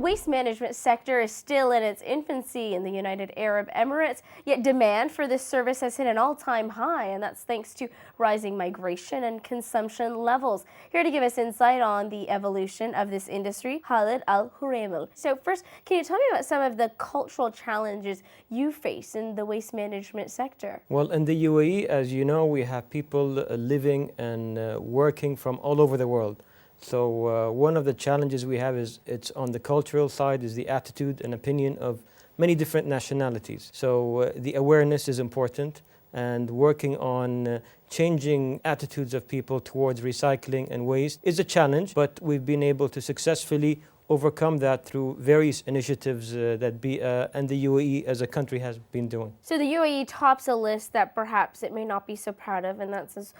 waste management sector is still in its infancy in the United Arab Emirates, yet demand for this service has hit an all-time high, and that's thanks to rising migration and consumption levels. Here to give us insight on the evolution of this industry, Khaled Al Huraimel. So first, can you tell me about some of the cultural challenges you face in the waste management sector? Well, in the UAE, as you know, we have people living and working from all over the world. So one of the challenges we have is it's on the cultural side is the attitude and opinion of many different nationalities. So the awareness is important, and working on changing attitudes of people towards recycling and waste is a challenge, but we've been able to successfully overcome that through various initiatives that BIA and the UAE as a country has been doing. So the UAE tops a list that perhaps it may not be so proud of, and that's as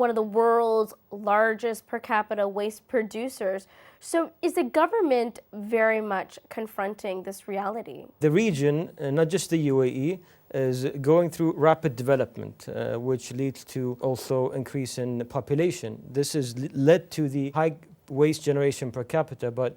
one of the world's largest per capita waste producers. So is the government very much confronting this reality? The region, not just the UAE, is going through rapid development, which leads to also increase in population. This has led to the high waste generation per capita, but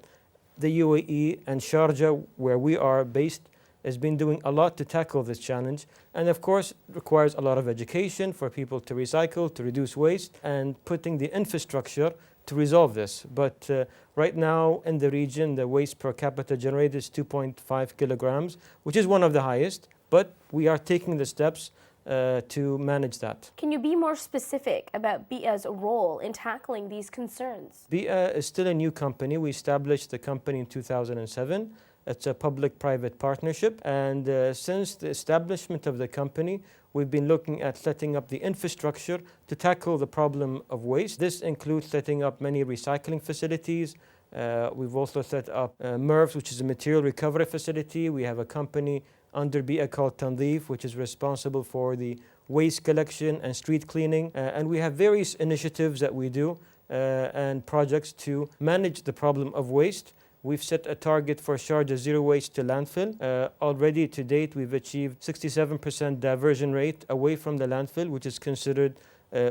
the UAE and Sharjah, where we are based, has been doing a lot to tackle this challenge, and of course requires a lot of education for people to recycle, to reduce waste, and putting the infrastructure to resolve this. But right now in the region, the waste per capita generated is 2.5 kilograms, which is one of the highest, but we are taking the steps to manage that. Can you be more specific about BIA's role in tackling these concerns? BIA is still a new company. We established the company in 2007. It's a public-private partnership, and since the establishment of the company, we've been looking at setting up the infrastructure to tackle the problem of waste. This includes setting up many recycling facilities. We've also set up MRFs, which is a material recovery facility. We have a company under BIA called Tandeef, which is responsible for the waste collection and street cleaning. And we have various initiatives that we do and projects to manage the problem of waste. We've set a target for Sharjah zero waste to landfill. Already to date, we've achieved 67% diversion rate away from the landfill, which is considered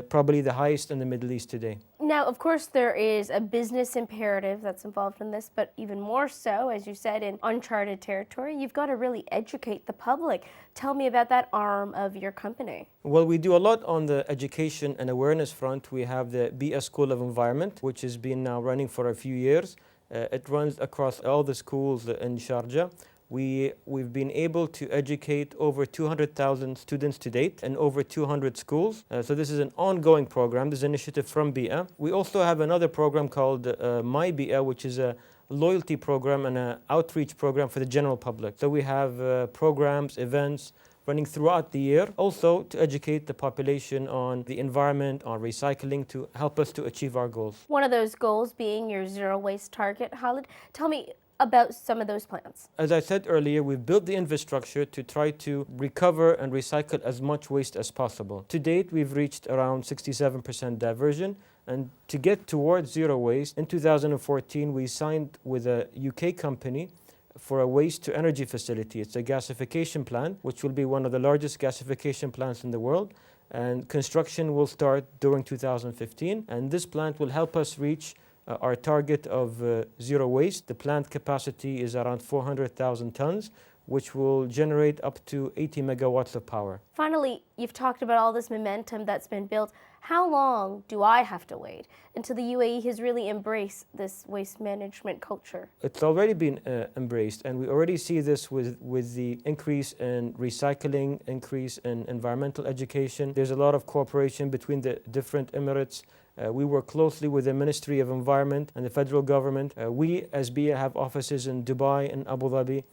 probably the highest in the Middle East today. Now, of course, there is a business imperative that's involved in this, but even more so, as you said, in uncharted territory, you've got to really educate the public. Tell me about that arm of your company. Well, we do a lot on the education and awareness front. We have the BIA School of Environment, which has been now running for a few years. It runs across all the schools in Sharjah. We've been able to educate over 200,000 students to date in over 200 schools. So this is an ongoing program. This is an initiative from BIA. We also have another program called My BIA, which is a loyalty program and an outreach program for the general public. So we have programs, events running throughout the year, also to educate the population on the environment, on recycling, to help us to achieve our goals. One of those goals being your zero waste target, Khaled. Tell me about some of those plans. As I said earlier, we've built the infrastructure to try to recover and recycle as much waste as possible. To date, we've reached around 67% diversion. And to get towards zero waste, in 2014, we signed with a UK company for a waste-to-energy facility. It's a gasification plant, which will be one of the largest gasification plants in the world. And construction will start during 2015. And this plant will help us reach our target of zero waste. The plant capacity is around 400,000 tons, which will generate up to 80 megawatts of power. Finally, you've talked about all this momentum that's been built. How long do I have to wait until the UAE has really embraced this waste management culture? It's already been embraced, and we already see this with the increase in recycling, increase in environmental education. There's a lot of cooperation between the different Emirates. We work closely with the Ministry of Environment and the federal government. We, as BIA, have offices in Dubai and Abu Dhabi.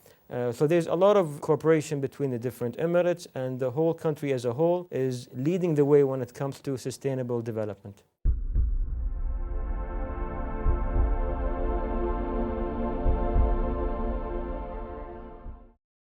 So there's a lot of cooperation between the different Emirates, and the whole country as a whole is leading the way when it comes to sustainable development.